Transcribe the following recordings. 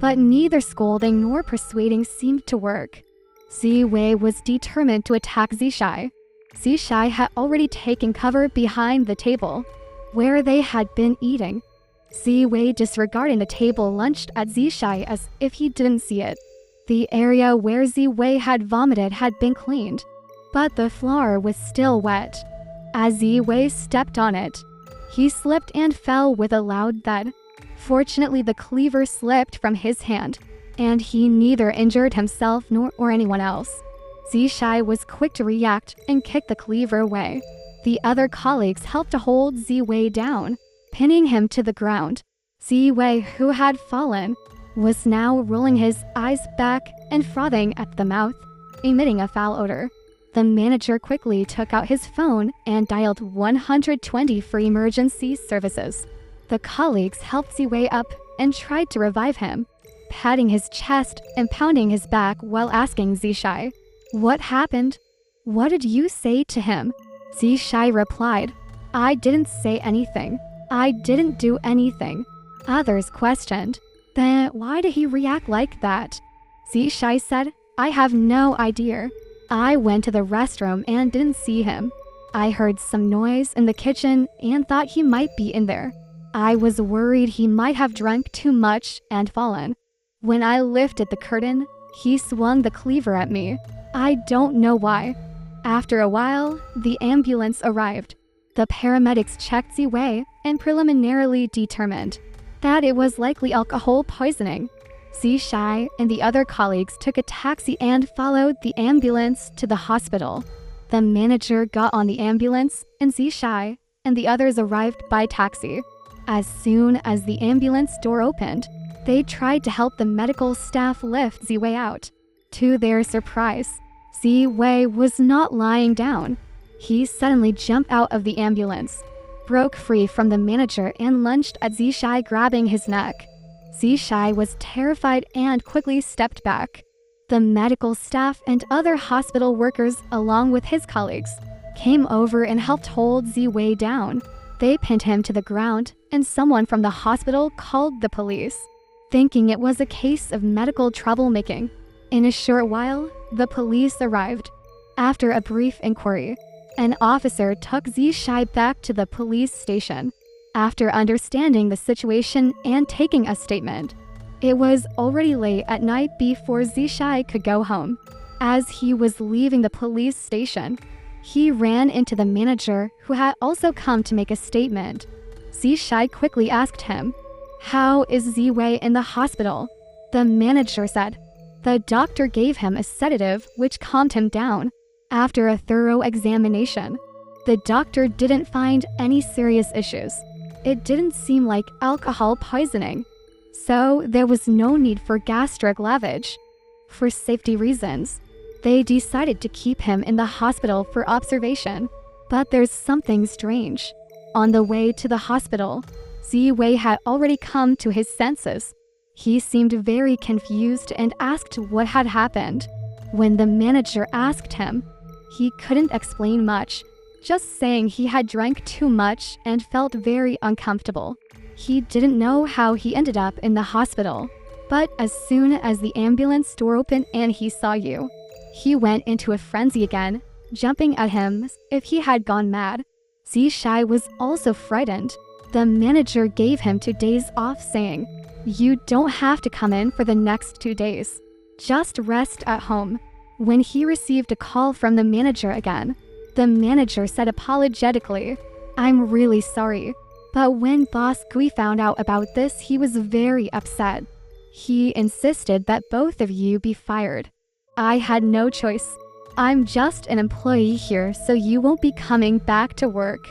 But neither scolding nor persuading seemed to work. Ziwei was determined to attack Zishai. Zishai had already taken cover behind the table, where they had been eating. Ziwei, disregarding the table, lunged at Zishai as if he didn't see it. The area where Ziwei had vomited had been cleaned, but the floor was still wet. As Ziwei stepped on it, he slipped and fell with a loud thud. Fortunately, the cleaver slipped from his hand, and he neither injured himself nor anyone else. Zishai was quick to react and kick the cleaver away. The other colleagues helped to hold Ziwei down, pinning him to the ground. Ziwei, who had fallen, was now rolling his eyes back and frothing at the mouth, emitting a foul odor. The manager quickly took out his phone and dialed 120 for emergency services. The colleagues helped Ziwei up and tried to revive him, patting his chest and pounding his back while asking Zishai, "What happened? What did you say to him?" Zishai replied, "I didn't say anything. I didn't do anything." Others questioned, "Then why did he react like that?" Zishai said, "I have no idea. I went to the restroom and didn't see him. I heard some noise in the kitchen and thought he might be in there. I was worried he might have drunk too much and fallen. When I lifted the curtain, he swung the cleaver at me. I don't know why." After a while, the ambulance arrived. The paramedics checked Ziwei and preliminarily determined that it was likely alcohol poisoning. Zishai and the other colleagues took a taxi and followed the ambulance to the hospital. The manager got on the ambulance, and Zishai and the others arrived by taxi. As soon as the ambulance door opened, they tried to help the medical staff lift Ziwei out. To their surprise, Ziwei was not lying down. He suddenly jumped out of the ambulance, broke free from the manager, and lunged at Zishai, grabbing his neck. Zishai was terrified and quickly stepped back. The medical staff and other hospital workers, along with his colleagues, came over and helped hold Ziwei down. They pinned him to the ground, and someone from the hospital called the police, thinking it was a case of medical troublemaking. In a short while, the police arrived. After a brief inquiry, an officer took Zishai back to the police station. After understanding the situation and taking a statement, it was already late at night before Zishai could go home. As he was leaving the police station, he ran into the manager, who had also come to make a statement. Zishai quickly asked him, "How is Ziwei in the hospital?" The manager said, "The doctor gave him a sedative which calmed him down. After a thorough examination, the doctor didn't find any serious issues. It didn't seem like alcohol poisoning, so there was no need for gastric lavage. For safety reasons, they decided to keep him in the hospital for observation. But there's something strange. On the way to the hospital, Ziwei had already come to his senses. He seemed very confused and asked what had happened. When the manager asked him, he couldn't explain much, just saying he had drank too much and felt very uncomfortable. He didn't know how he ended up in the hospital, but as soon as the ambulance door opened and he saw you, he went into a frenzy again, jumping at him as if he had gone mad. Zishai was also frightened. The manager gave him 2 days off, saying, "You don't have to come in for the next 2 days. Just rest at home." When he received a call from the manager again, the manager said apologetically, "I'm really sorry." But when Boss Gui found out about this, he was very upset. He insisted that both of you be fired. "I had no choice. I'm just an employee here, so you won't be coming back to work."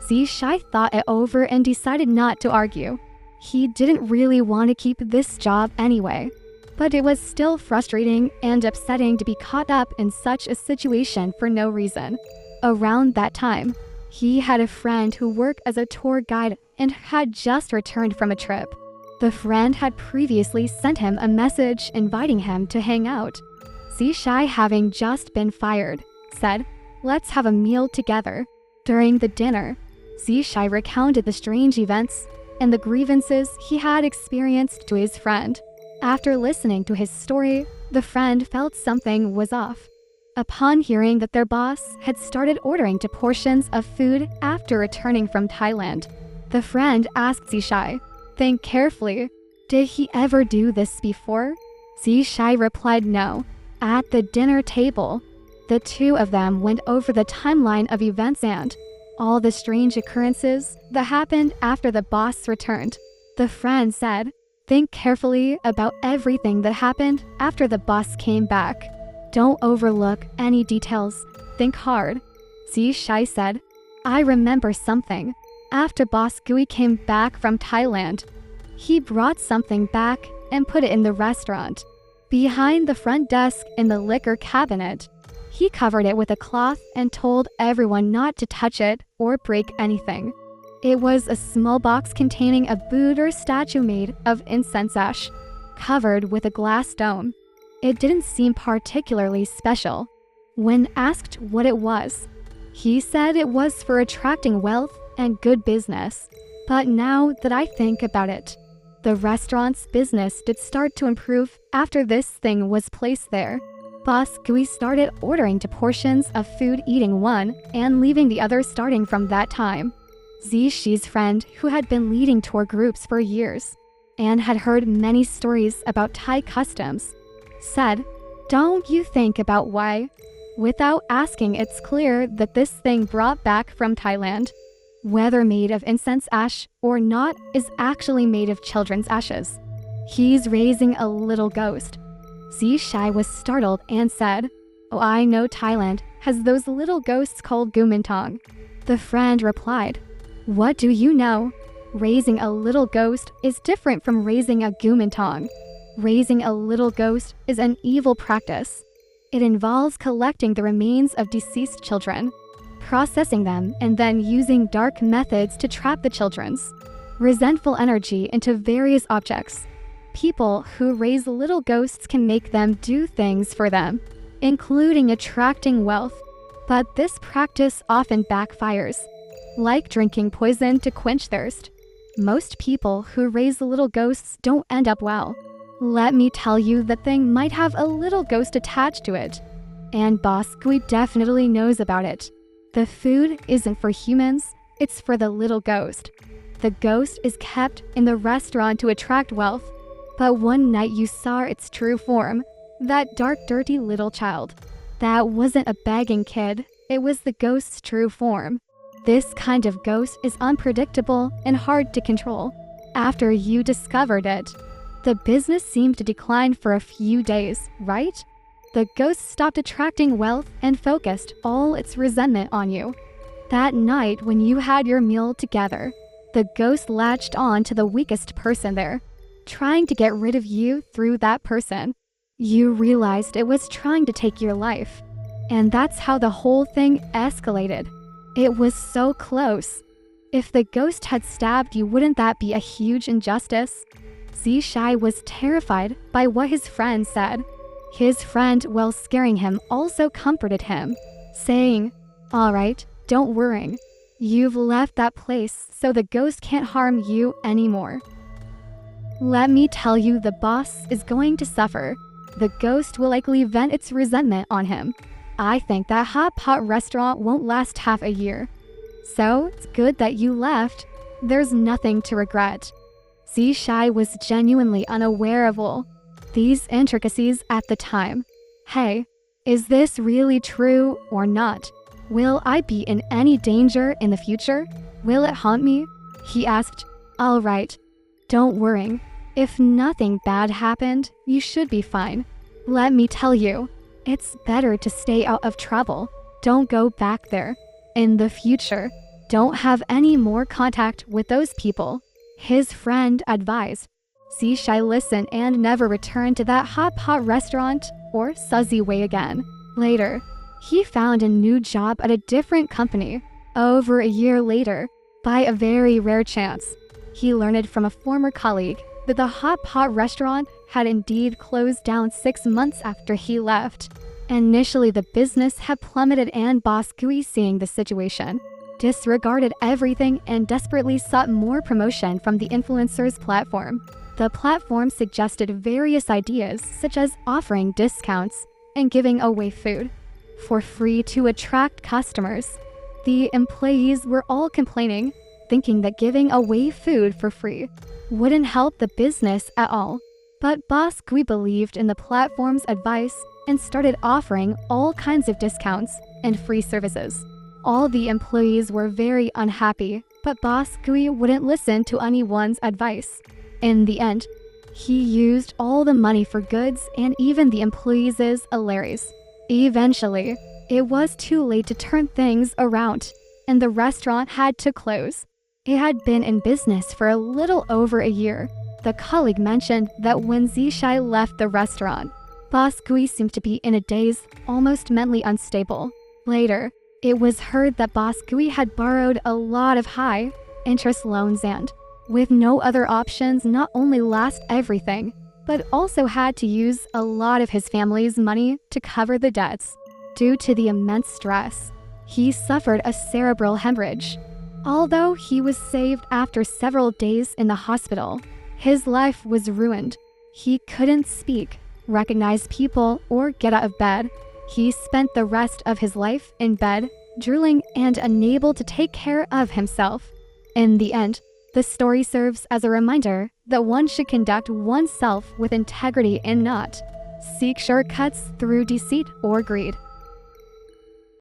Zishai thought it over and decided not to argue. He didn't really want to keep this job anyway, but it was still frustrating and upsetting to be caught up in such a situation for no reason. Around that time, he had a friend who worked as a tour guide and had just returned from a trip. The friend had previously sent him a message inviting him to hang out. Zishai, having just been fired, said, "Let's have a meal together." During the dinner, Zishai recounted the strange events and the grievances he had experienced to his friend. After listening to his story, the friend felt something was off. Upon hearing that their boss had started ordering to portions of food after returning from Thailand, the friend asked Zishai, "Think carefully. Did he ever do this before?" Zishai replied no. At the dinner table, the two of them went over the timeline of events and all the strange occurrences that happened after the boss returned. The friend said, "Think carefully about everything that happened after the boss came back. Don't overlook any details. Think hard." Zishai said, "I remember something. After Boss Gui came back from Thailand, he brought something back and put it in the restaurant. Behind the front desk in the liquor cabinet, he covered it with a cloth and told everyone not to touch it or break anything. It was a small box containing a Buddha statue made of incense ash, covered with a glass dome. It didn't seem particularly special. When asked what it was, he said it was for attracting wealth and good business. But now that I think about it, the restaurant's business did start to improve after this thing was placed there. Boss Gui started ordering to portions of food, eating one and leaving the other starting from that time." Zishi's friend, who had been leading tour groups for years and had heard many stories about Thai customs, said, "Don't you think about why? Without asking, it's clear that this thing brought back from Thailand, whether made of incense ash or not, is actually made of children's ashes. He's raising a little ghost." Zishai was startled and said, "Oh, I know Thailand has those little ghosts called Gumintang." The friend replied, "What do you know? Raising a little ghost is different from raising a Gumintang. Raising a little ghost is an evil practice. It involves collecting the remains of deceased children, processing them, and then using dark methods to trap the children's resentful energy into various objects. People who raise little ghosts can make them do things for them, including attracting wealth. But this practice often backfires, like drinking poison to quench thirst. Most people who raise little ghosts don't end up well. Let me tell you, the thing might have a little ghost attached to it, and Boss Gui definitely knows about it. The food isn't for humans, it's for the little ghost. The ghost is kept in the restaurant to attract wealth. But one night you saw its true form, that dark, dirty little child. That wasn't a begging kid, it was the ghost's true form. This kind of ghost is unpredictable and hard to control. After you discovered it, the business seemed to decline for a few days, right? The ghost stopped attracting wealth and focused all its resentment on you. That night when you had your meal together, the ghost latched on to the weakest person there, trying to get rid of you through that person. You realized it was trying to take your life, and that's how the whole thing escalated. It was so close. If the ghost had stabbed you, wouldn't that be a huge injustice?" Zishai was terrified by what his friend said. His friend, while scaring him, also comforted him, saying, "All right, don't worry. You've left that place, so the ghost can't harm you anymore. Let me tell you, the boss is going to suffer. The ghost will likely vent its resentment on him. I think that hot pot restaurant won't last half a year. So it's good that you left. There's nothing to regret." Zishai was genuinely unaware of all these intricacies at the time. "Hey, is this really true or not? Will I be in any danger in the future? Will it haunt me?" he asked. "All right. Don't worry. If nothing bad happened, you should be fine. Let me tell you, it's better to stay out of trouble. Don't go back there. In the future, don't have any more contact with those people," his friend advised. Zishai listened and never returned to that hot pot restaurant or Suzy Way again. Later, he found a new job at a different company. Over a year later, by a very rare chance, he learned from a former colleague that the hot pot restaurant had indeed closed down 6 months after he left. Initially, the business had plummeted, and Boss Gui, seeing the situation, disregarded everything and desperately sought more promotion from the influencer's platform. The platform suggested various ideas such as offering discounts and giving away food for free to attract customers. The employees were all complaining, thinking that giving away food for free wouldn't help the business at all. But Boss Gui believed in the platform's advice and started offering all kinds of discounts and free services. All the employees were very unhappy, but Boss Gui wouldn't listen to anyone's advice. In the end, he used all the money for goods and even the employees' salaries. Eventually, it was too late to turn things around, and the restaurant had to close. It had been in business for a little over a year. The colleague mentioned that when Zishai left the restaurant, Boss Gui seemed to be in a daze, almost mentally unstable. Later, it was heard that Boss Gui had borrowed a lot of high-interest loans and, with no other options, not only lost everything, but also had to use a lot of his family's money to cover the debts. Due to the immense stress, he suffered a cerebral hemorrhage. Although he was saved after several days in the hospital, his life was ruined. He couldn't speak, recognize people, or get out of bed. He spent the rest of his life in bed, drooling and unable to take care of himself. In the end, the story serves as a reminder that one should conduct oneself with integrity and not seek shortcuts through deceit or greed.